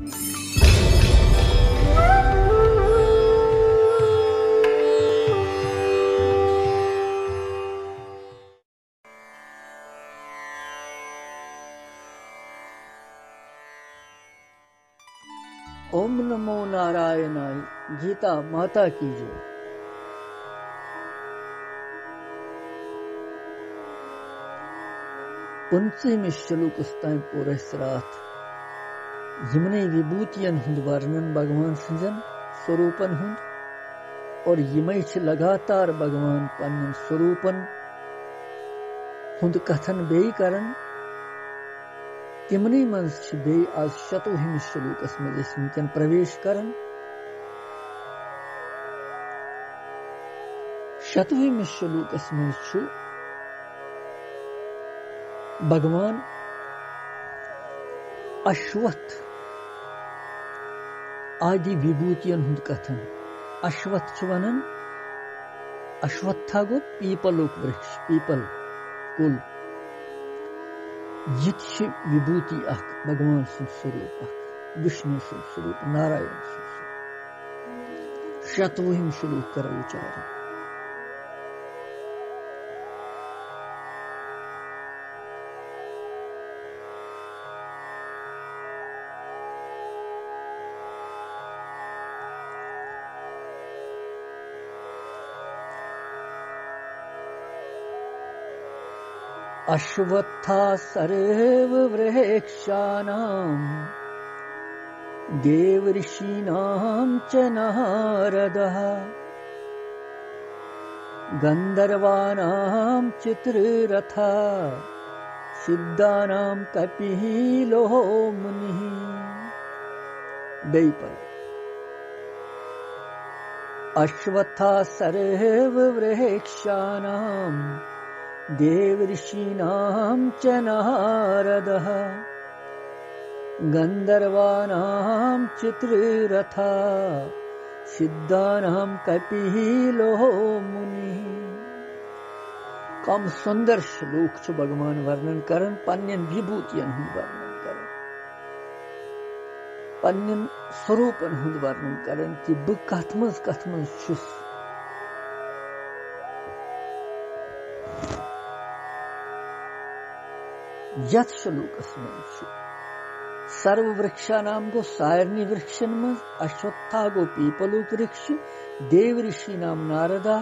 ओम नमो नारायणाय। गीता माता की जय। पंचमी श्लोक पूरे रात यमने विभूतियन हुंद वर्णन भगवान सजन स्वरूपन हुंद और यमई लगातार भगवान पन्न स्वरूपन हुंद कथन बेई करन। तिमनी मंज बे आज शतवहिम श्लोकस मज वनकन प्रवेश करन। शतवहिम श्लोकस मज भगवान अश्वत्थ आदि विभूतियन हुंद कथन। अश्वत्थ वनन अश्वत्था गो पीपलुक वृक्ष, पीपल कुल। यत विभूति अख भगवान सुंद स्वरूप अख, विष्णु सुंद स्वरूप, नारायण सुंद स्वरूप। शतवहिम श्लोक कर उच्चारण। अश्वत्था सर्ववृक्षाणां देवर्षीणां च नारदः गन्धर्वाणां चित्ररथः सिद्धानां कपिलो मुनिः। बेईपर अश्वत्था सर्ववृक्षाणां देवर्षीणां च नारदः गन्धर्वाणां चित्ररथः सिद्धानां कपिलो मुनिः। कम सुंदर श्लोक छु भगवान वर्णन करन, पन्यन विभूतियन हुंद वर्णन करन, पन्यन स्वरूपन हुंद वर्णन करन कि बह कथ मज छुस। यथ श्लोकस मज सर्व वृक्षानाम गो सारनी वृक्षन मज, अश्वत्था गो पीपलुक वृक्ष, देव ऋषि नाम नारदा,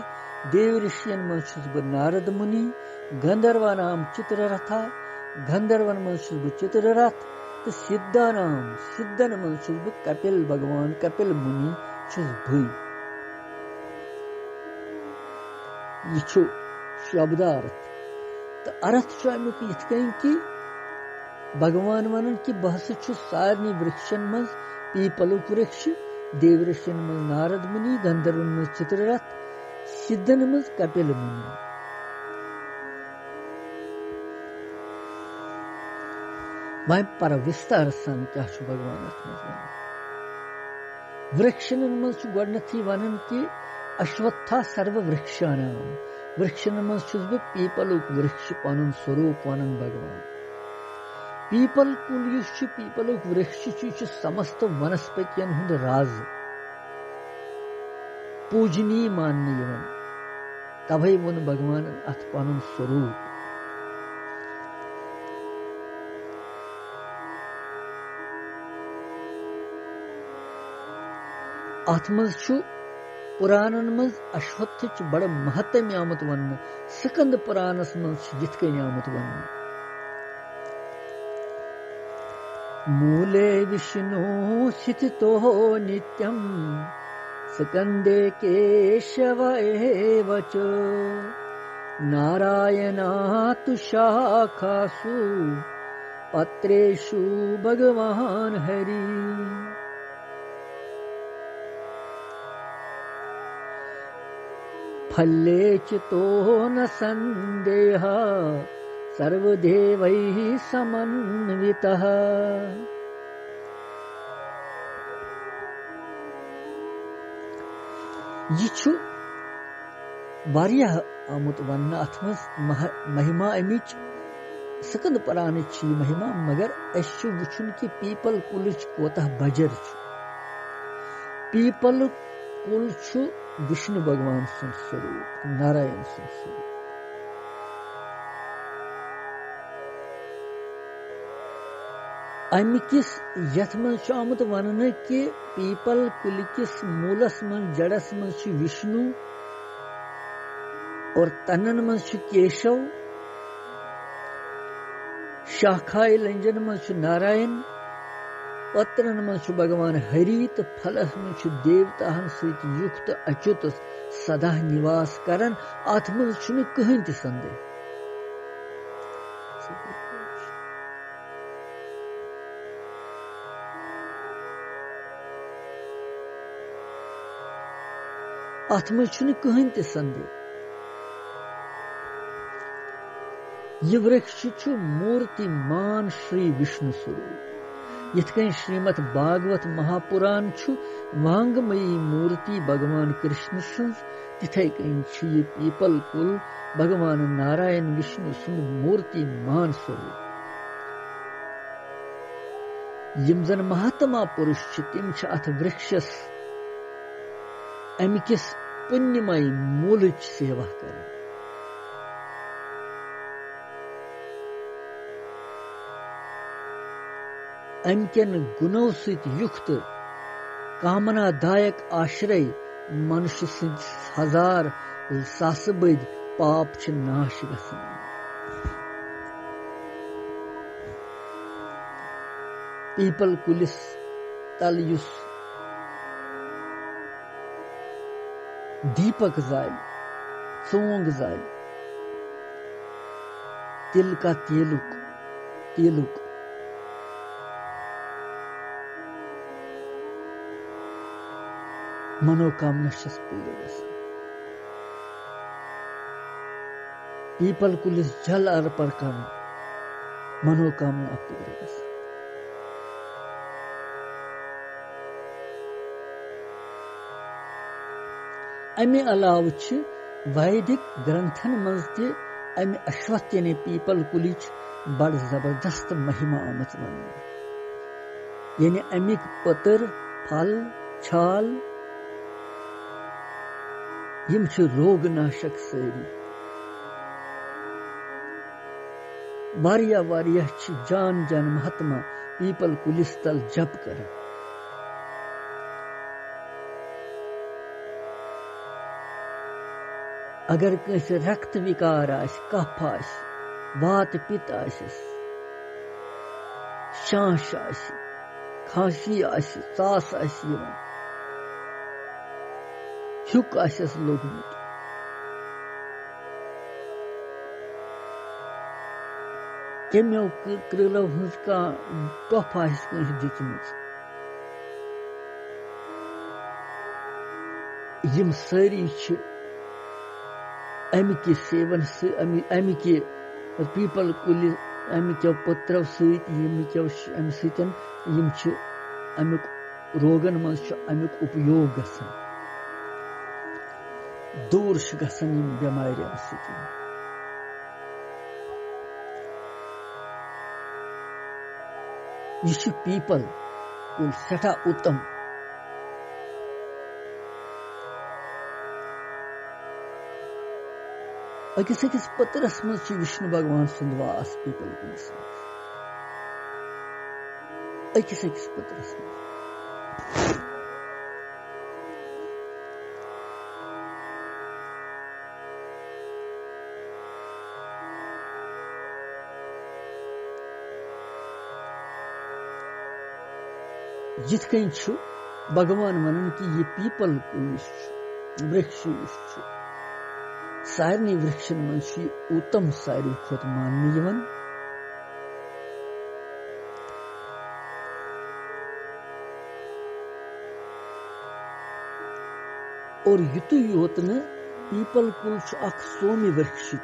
देव ऋषियन मज छुस बह नारद मुनि, गंधर्वा नाम चित्ररथा, गंधर्वन मज छुस बह चित्ररथ, तो सिद्धानाम सिद्धन मज छुस बह कपिल भगवान कपिल मुनि छुस भुई। यह छु शब्दार्थ। तो अर्थ छु अमुक यथ कन कि भगवान वनन कि बह छु सारनी वृक्षन मज पीपलुक वृक्ष, देव ऋषियन मज नारद मुनि, गंधर्वन मज चित्ररथ, सिद्धन मज कपिल मुनि। मैं पर विस्तार सन क्या छु भगवान अथ मज वनन। वृक्षन मज छु गोडनथी वनन कि अश्वत्था सर्व वृक्षानाम, वृक्षन मज छुस बह पीपलुक वृक्ष पनुन स्वरूप वनन भगवान। पीपल कुल युस छु, पीपलुक वृक्ष छु समस्त वनस्पतियन हुंद राज, पूजनीय मानने यवन। तभै वन भगवान अथ पनुन स्वरूप। अथ मज छु पुराणन मज अश्वत्थ बड़ महत्व आमुत वन। स्कंद पुराणस मज यथ कन आमुत वन। मूले विष्णु स्थितो नित्यं स्कंदे केशव एव च नारायणात् शाखासु पत्रेषु भगवान हरि। फल्ले च तो न संदेह सर्वदेवैः समन्वितः। यह छु वारियाह आमुत वन अथ मज महिमा अमिच सकंद परान महिमा मगर वुचन कि पीपल कुल कोतः बजर पीपल कुल विष्णु भगवान सुन स्वरूप नारायण सुन स्वरूप अमिकिस यथ मज आमुत वन कि पीपल कुल किस मूलस मन जड़स मज विष्णु और तनन मज केशव शाखाए लंजन मज नारायण पत्रन मज भगवान हरि तो फलस मज देवता सहित युक्त अच्युत सदा निवास करन अथ मज कहीं त संदेह अथ मज कहीं त संदेह यह वृक्ष मूर्तिमान श्री विष्णु स्वरूप यथ कहीं श्रीमद भागवत महापुराण वांगमयी मूर्ति भगवान कृष्ण सज तिथे कहीं यह पीपल कुल भगवान नारायण विष्णु सुंद मूर्तिमान स्वरूप यम जन महात्मा पुरुष तिम अथ वृक्षस अमिकिस पुण्यमय मूल सेवा कर अमकन गुणों सहित युक्त कामनादायक आश्रय मनुष्य सद हजार सास बद पाप नाश गसान पीपल कुलिस तल युस दीपक जाल चोंग जाल तिल का तेलुक मनोकामना पूरे पीपल कुलिस जल अर्पण करना मनोकामना पूरे अमे अलाव वैदिक ग्रंथन मज तमे अश्वत्थ यानी पीपल कुलिच बड़ जबरदस्त महिमा आमत वन यानी अमिक पतर फल छाल यम रोग नाशक सारी वारिया जान जान महात्मा पीपल कुलिस तल जप कर अगर कस रक्त विकार कफ वात पित्त शांश खांसी सास हुक लोगमुत कमो कृलो हज टफ दिचमच यम सारी अमिक सेवन अमिक पीपल कुल अमिक पत्रों सत अमुक रोगन मज अमुक उपयोग गसान दूर गसान बेमार सत यह पीपल कुल सठा उत्तम अकिस अकिस पत्रस मज विष्णु भगवान सुंद वास पीपल कुलिस अकिस अकिस पत्रस जिथ कहीं भगवान वन कि यह पीपल कुल वृक्ष सारे वृक्षन मज उत्तम सारे खुद मानने और युतु योत न पीपल कुल सोमी वृक्ष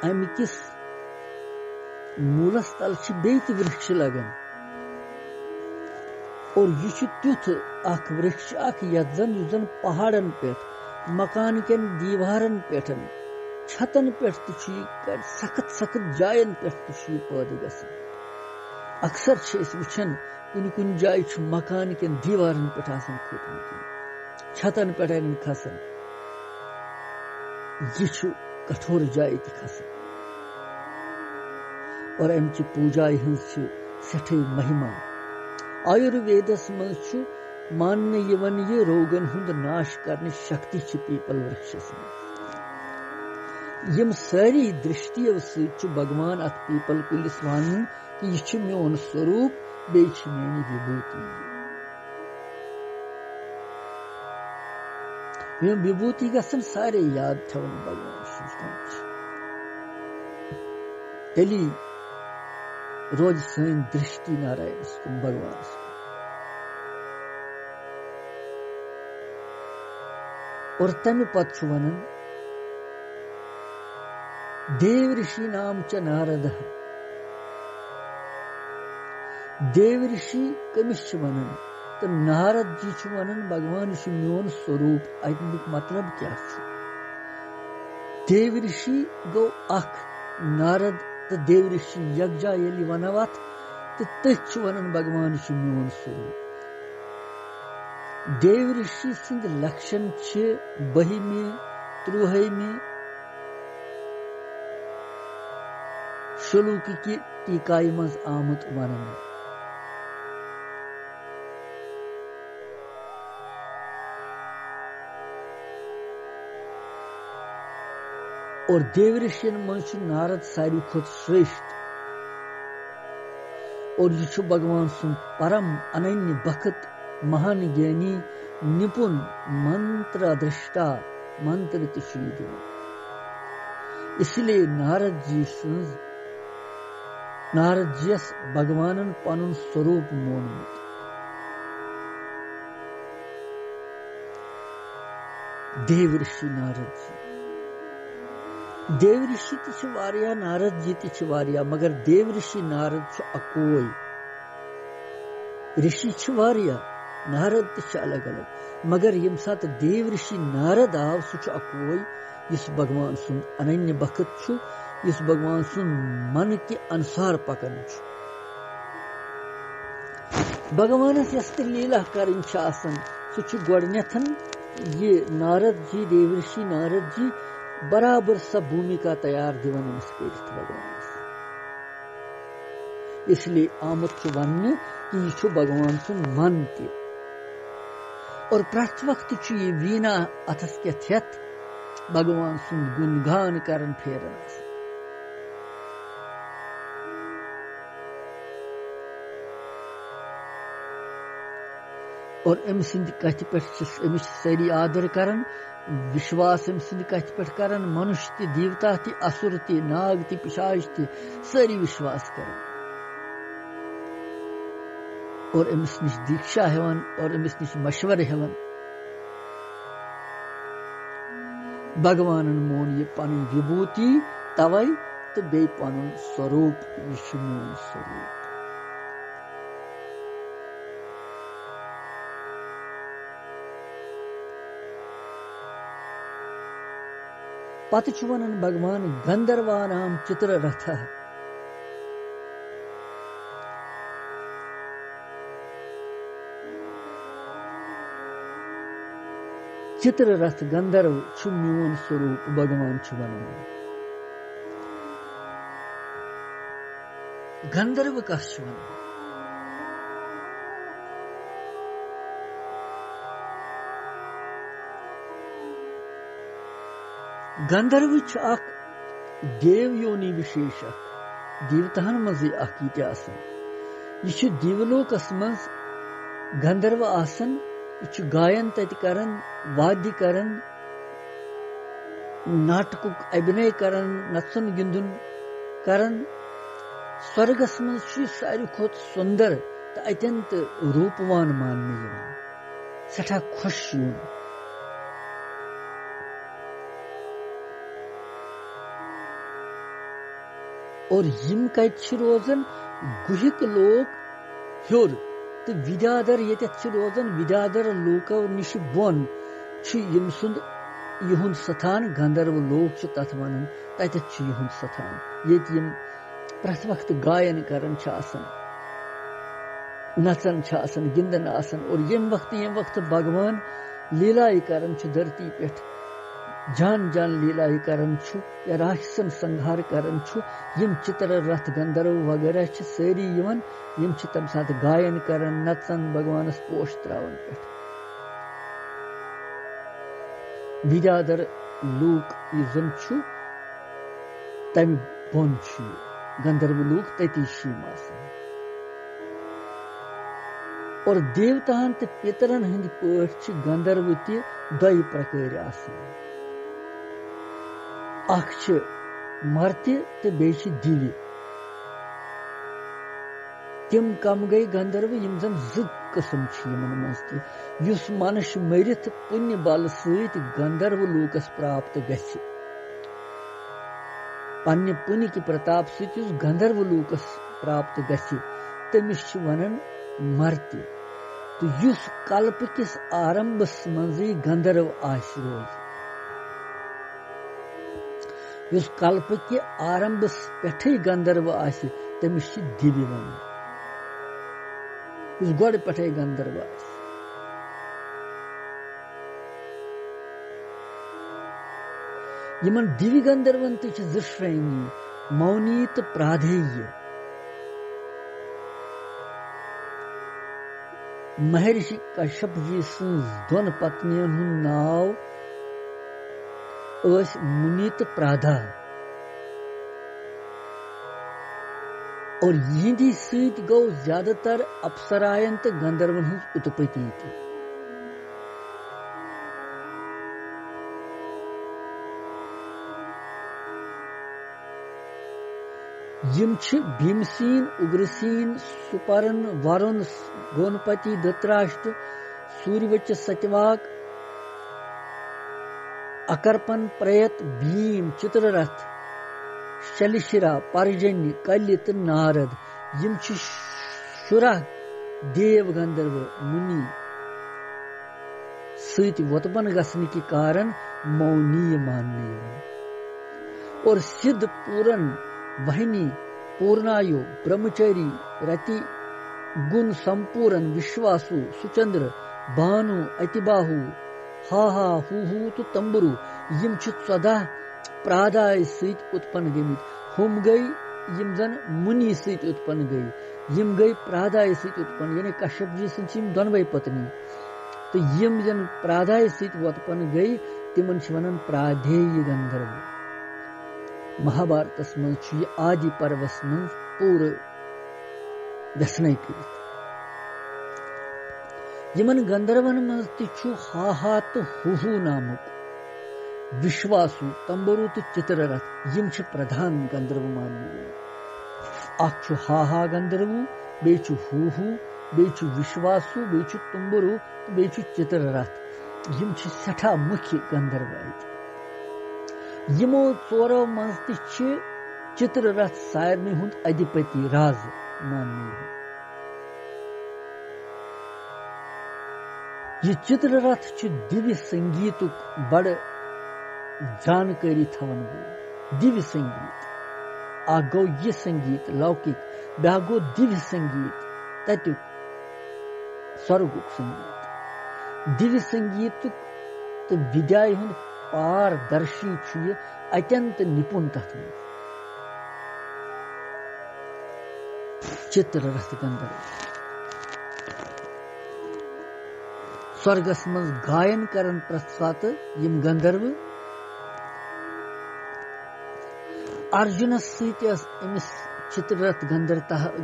अमिकिस मूलस तल बे वृक्ष लगन और यह तुथ वृक्ष यथ जन पहाड़न पे मकान कन दीवारन पे छतन पे सख्त सख्त जायन पे पैदा गसान। अक्सर वुचन कुन कुन जाय मकान के दीवारन पे खोतमुत छतन पे खसान यह कठोर जाय खसान और अमि पूजा हज सठे महिमा। आयुर्वेदस मज मानने ये रोगन हुंद नाश करने शक्ति पीपल वृक्षस मज। सारी दृष्टियों सत भगवान अत पीपल कुलिस वन कि यह मोन स्वरूप बे मेरी विभूति। यम विभूति गसन सारे याद थवन भगवान तेली रोज सन दृष्टि नारायण भगवान। और तमि पत वन देव ऋषि नाम च नारद। देव ऋषि कमिस वन तो नारद जी वन भगवान मोन स्वरूप। अमुक मतलब क्या? देव ऋषि गो अख नारद तो देव ऋषि यज्ञा ये वनवत तो तथ वन भगवान मोन स्वरूप। देव ऋषि सिंध लक्षण 12वें 13वें श्लोक की टीकाई मज आमुत वन। और देव ऋषियन मज नारद सारी खुद श्रेष्ठ। और यह भगवान सुन परम अनन्य भक्त महान ज्ञानी निपुण मंत्र दृष्टा मंत्र दिव। इसलिए नारद जीस भगवान पनुन स्वरूप मोनमुत। देव ऋषि नारद जी। देव ऋषि वारिया नारद जी वारिया मगर देव ऋषि नारद अकोई। ऋषि वारिया नारद अलग अलग मगर यम सात देव ऋषि नारद आव सह अकोई। इस भगवान सुन अनन्य भक्त इस भगवान सुन मन के अनुसार पकन। भगवान यस लीला करन सह गोडनेथन ये नारद जी देव ऋषि नारद जी बराबर सब भूमिका तैयार दिवन भगवान। इसलिए आमुत वन कि यह भगवान सुन मन ते। और प्रत वक्त ये वीणा अथस के भगवान सुन गुणगान करन फेरन। और अम सिंध कथ पे सारी आदर करन विश्वास अम सिंध कथ पे करन। मनुष्य ते देवता ते असुर ते नाग ते पिशाच ते सारी विश्वास करन। और अमिस निश दीक्षा हेवन और अमिस निश मशवर हेवन। भगवान मोन ये पन विभूति तवै तो बे पन स्वरूप यह मोन स्वरूप। पत वन भगवान गंधर्वानाम चित्ररथ। चित्ररथ गंधर्व मोन स्वरूप भगवान वन। गंधर्व कस वन? गंधर्व देव योनि विशेष देवतान मज यह दिवलोकस मज गंधर्व आसन। यह गायन तत करन वाद्य करन नाटकुक अभिनय करन नचन गिंदुन करन। स्वर्गस मज सारी खुद सुंदर तो अत्यंत रूपवान मानने सठा खुश यून। और यम कत रोजन गुहिक लोक हर तो विद्याधर ये रोजन विद्याधर लोको निश बोन यम सुंद युहुंद सथान गंधर्व लोक तथ वन तत युहुंद सथान ये प्रथ वक्त गायन करन नचन गिंदन और यम वक्त भगवान लीलाई करन धरती पे जान जान लीलाई करन या राक्षसन संहार करन यम चित्र रथ गंधर्व वगैरह सारी यम तम साथ गायन करन नचन भगवानस पोश त्रावन पे विद्याधर लूक यन तम बोन गंधर्व लूक तती और देवतान ते पितरन हंद पठ गंधर्व ते दय प्रकार मर्त्य ते बेच दिव्य तिम कम गई गंधर्व यम जन ज किस्म मज युस मनुष्य मरित पुण्य बल सहित गंधर्व लोकस प्राप्त गछि पन्ने पुण्य की प्रताप सहित युस गंधर्व लोकस प्राप्त गछि तमिस वनन मर्त्य तो युस कल्प किस आरंभस मजी गंधर्व आस रोज युस कल्प के आरंभस पे गंधर्व आस तमिस दिव्य वन युस गोड़ पे गंधर्व आस यमन दिव्य गंधर्वन ते श्रेणी मौनी तो प्राधेय महर्षि कश्यप जी दोन पत्नियन नाव मुनि तो प्राधा और यिंदी सत गो ज्यादातर अप्सरायन तो गंधर्वन हज उत्पत्ति यम भीमसेन उग्रसेन सुपर्न वरुण गोनपति धृतराष्ट्र सूर्यवच सत्यवाक अकर्पन प्रयत भीम चित्ररथ शलिशिरा पर्जन्य कलित नारद यम शुरा देव गंधर्व मुनि सत वोतपन गसने के कारण मौनीय मानने और सिद्ध पूरन वहिनी पूर्णायु ब्रह्मचारी रति गुण संपूर्ण विश्वासु सुचंद्र भानु अतिबाहु हा हु तो तंबुरु यम 14 प्रादाय सहित उत्पन्न गमित हम गई यम जन मुनि सहित उत्पन्न गई यम गई प्रादाय सहित उत्पन्न यानी कश्यप जी सिम दोनवे पत्नी तो यम जन प्रादाय सहित उत्पन्न गई तिमन वनन प्राधेय गंधर्व महाभारत मज आदि पर्वस मज पूर व्यसन कर यमन गंधर्वन मज हा तो हु नामुक विश्वासु तंबरु तो चित्ररथ यम प्रधान गंधर्व मानने हा गंधर्व बेचु हु बेचु विश्वासु बेचु तंबरु बेचु चित्ररथ यम सठा मुख्य गंधर्व यमो चोरो मज चित्ररथ सारनी हुंद अधिपति राज मानने ये चित्ररथ दिव्य संगीत बड़ जानकारी थवन दिव्य संगीत आ गो ये संगीत लौकिक ब्या गो दिव्य संगीत तत्युक स्वर्गुक संगीत दिव्य संगीत तो विद्या हुंद पारदर्शी अत्यंत निपुण तथ चित्ररथ गंधर्व स्वर्गस मज गायन करन प्रसात यम गंधर्व अर्जुन समिस चित्ररथ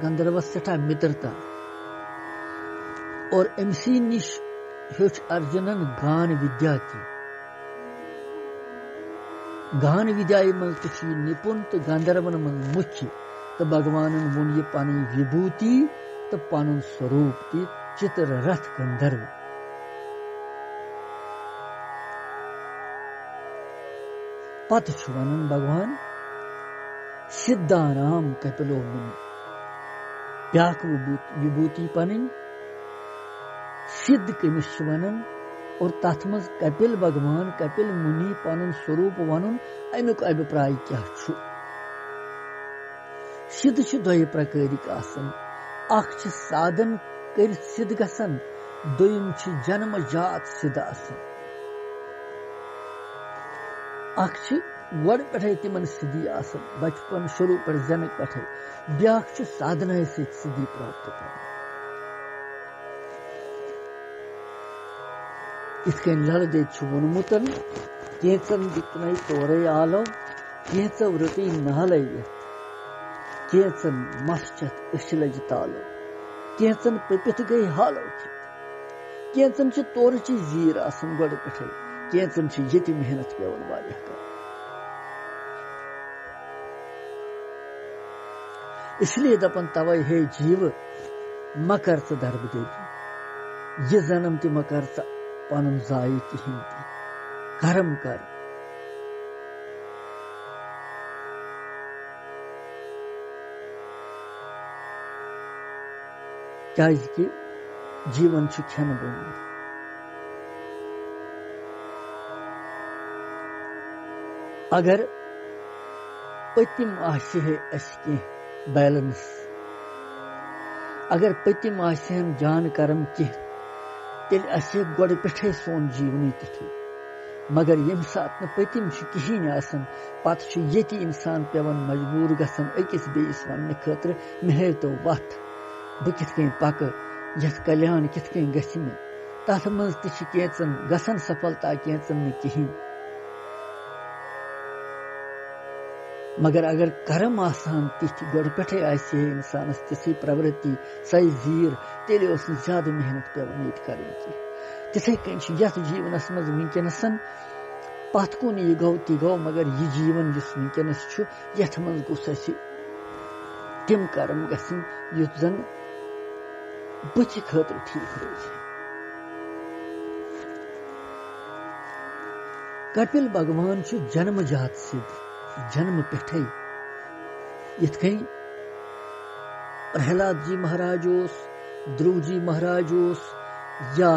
गंधर्व सठा मित्रता और अमसी निश हेच अर्जुनन गान विद्या की गान विद्या मज निपुण तो गंधर्वन मज मुख्य तो भगवान वोन ये पन विभूति तो पन स्वरूप ती चित्ररथ गंधर्व पत वन भगवान सिद्धानाम कपिलो मुनि ब्याक विभूति पन सिद्ध कमिस वनन और तथ मज कपिल भगवान कपिल मुनि पन स्वरूप वन अमुक अभिप्राय क्या सिद्ध दो प्रकारिक अख साधन कर सिद्ध गसन दोयम जन्म जात सिद्ध अख गड पे तिमन सिद्धि बचपन शुरू पे जनक पे ब्या साधना सिद्धि प्राप्त कर इथकन लल देत वोनमुतन कैचन दितन तोरे आलो कैच वृति नहलयत कैचन मस्चत अशलज तालो कैचन पिपित गई हालो कैचन तोर जीर आसन गड पे कैचन ये मेहनत पेवन वारिया कर इसलिए दपन तवे हे जीव मकर दर्ब देवी ये जन्म ते मकर पन जाय कहीं कर्म कर क्या जीवन खेन बोन अगर पतिम है बैलेंस अगर पतिम आन जान कर्म कह तेल गड पे सोन जीवन तिथु मगर यम सात पतिम कहें पत ये इंसान पेवन मजबूर गसन अकिस बेस वन खतर मे तो वत बह किथ पक यथ कल्याण किथ गि तथ मज कैचन गसन सफलता कैचन न कहीं मगर अगर कर्म आसान तिथ गड पे इंसान तिथि प्रवृत्ति सही जीर तेल ज्यादा मेहनत पेवन ये कर तिथे कन यथ जीवनस मज वनकनस पथ कुन यह गो ति गो मगर यह जीवन वनकनस यथ मज गोस तम कर्म गन युथ जन बुच खतर ठीक रोज कपिल भगवान जन्मजात सिद्ध जन्म पे ये प्रहलाद जी महाराज ध्रुव जी महाराज या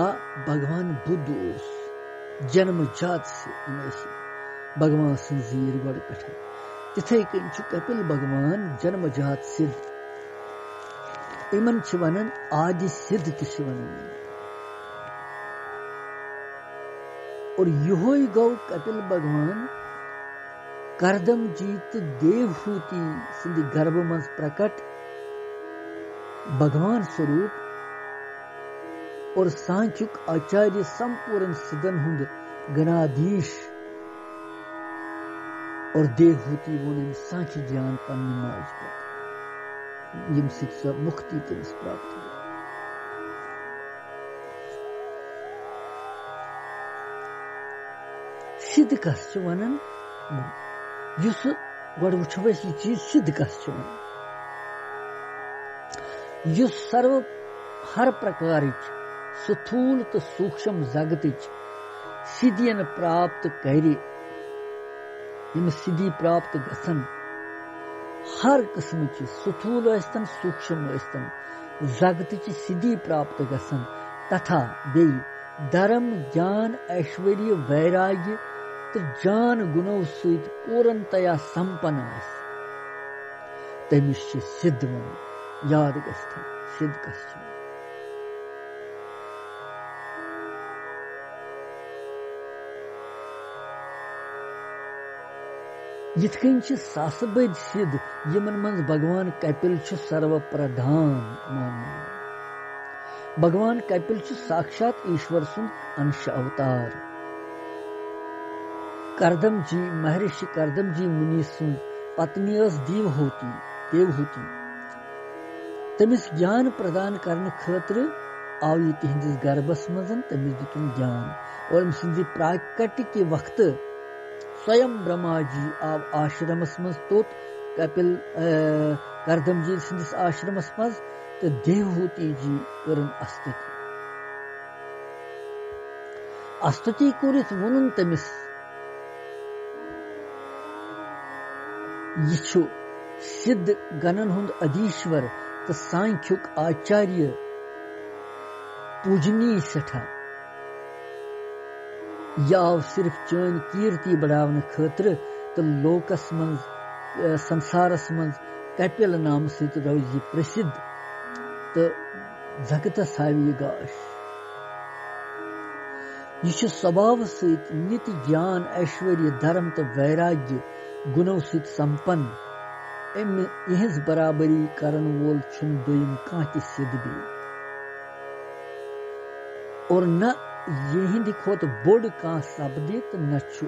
भगवान बुद्ध जन्मजात भगवान सजीर गड पे तिथे कन कपिल भगवान जन्मजात सिद्ध इमन वन आदि सिद्ध वन और यहोई गौ कपिल भगवान करदम जी तो देवहूति सिंध गर्भ मज प्रकट भगवान स्वरूप और सांख्युक आचार्य संपूर्ण सिद्धन हुंद गणाधीश और देवहूति वोन सांख्य ज्ञान पन्न माज पे यम सह मुक्ति तमिस प्राप्त सिद्ध कस वन गड वो यह चीज सिद्ध कस सर्व हर प्रकार स्थूल तो सूक्ष्म जगत सिद्धियन प्राप्त कर सिद्धि प्राप्त गसन हर किस्म स्थूल सूक्ष्म जगत सिद्धि प्राप्त गसन तथा बे धर्म ज्ञान ऐश्वर्य वैराग्य तो जान गुणों सहित पूर्णतया संपन्न तमिस सिद्ध वन याद गथ सिद्ध कस यिथकन सास बद सिद्ध यमन मज भगवान कपिल सर्व प्रधान मान भगवान कपिल साक्षात ईश्वर सुन अंश अवतार करदम जी महर्षि करदम जी मुनि सुन पत्नी देवहूति तमिस ज्ञान प्रदान करने खतर आव यह तिहंदिस गर्भस मज तमिस दितुन ज्ञान और सिंध प्राकट्य के वक्त स्वयं ब्रह्मा जी आव आश्रमस मज तोत कपिल करदम जी सिंदिस आश्रमस मज तो देवहूति जी करन अस्तुति करित वोनुन तमिस यह सिद्ध गणन हुंद अधीश्वर तो सांख्युक आचार्य पूजनीय सठा याव सिर्फ चन कीर्ति बढ़ावन खतर तो लोकस मज संसारस मज कपिल नाम सहित रोज यह प्रसिद्ध तो जगतस हाव यह गाश। यह स्वभाव सहित नित्य ज्ञान ऐश्वर्य धर्म तो वैराग्य गुणों सहित संपन्न इहज बराबरी करन वोल छुन दोयम कांति सिद्ध भी और न यहिंद खोत बोड़ का सब्दे तो न छु।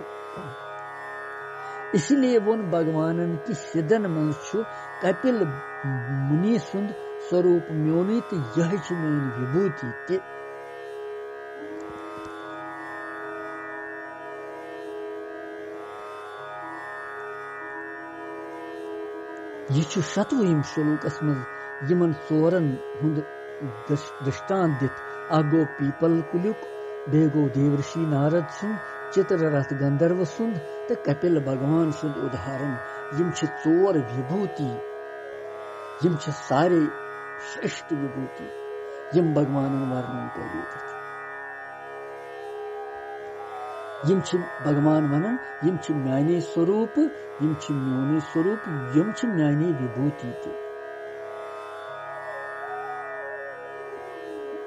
इसलिए वोन भगवानन की सिद्धन मन छु कपिल मुनि सुंद स्वरूप म्योनी तो यह छु मेन विभूति ते। यह छु शतवहिम श्लोकस मज यमन सोरन हुंद दृष्टांत दित आगो पीपल कुलुक बेगो देवर्षि नारद सुंद चित्ररथ गंधर्व सुंद तो कपिल भगवान सुंद उदाहरण यम छ चोर विभूति यम छ सारे श्रेष्ठ विभूति यम भगवानन वर्णन करित यम छ भगवान वनन यम छ म्याने स्वरूप यम छ म्योने स्वरूप यम छ म्याने विभूति ते।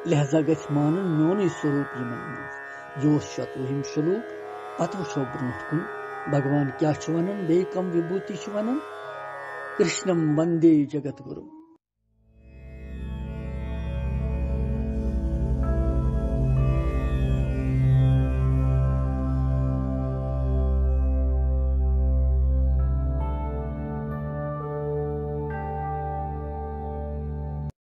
लिहाजा गछ मानन म्योने स्वरूप यमन मज यो शतवहिम श्लोक पत वुचो ब्रोट कुन भगवान क्या छु वनन बे कम विभूति छु वनन कृष्णम वंदे जगत गुरु।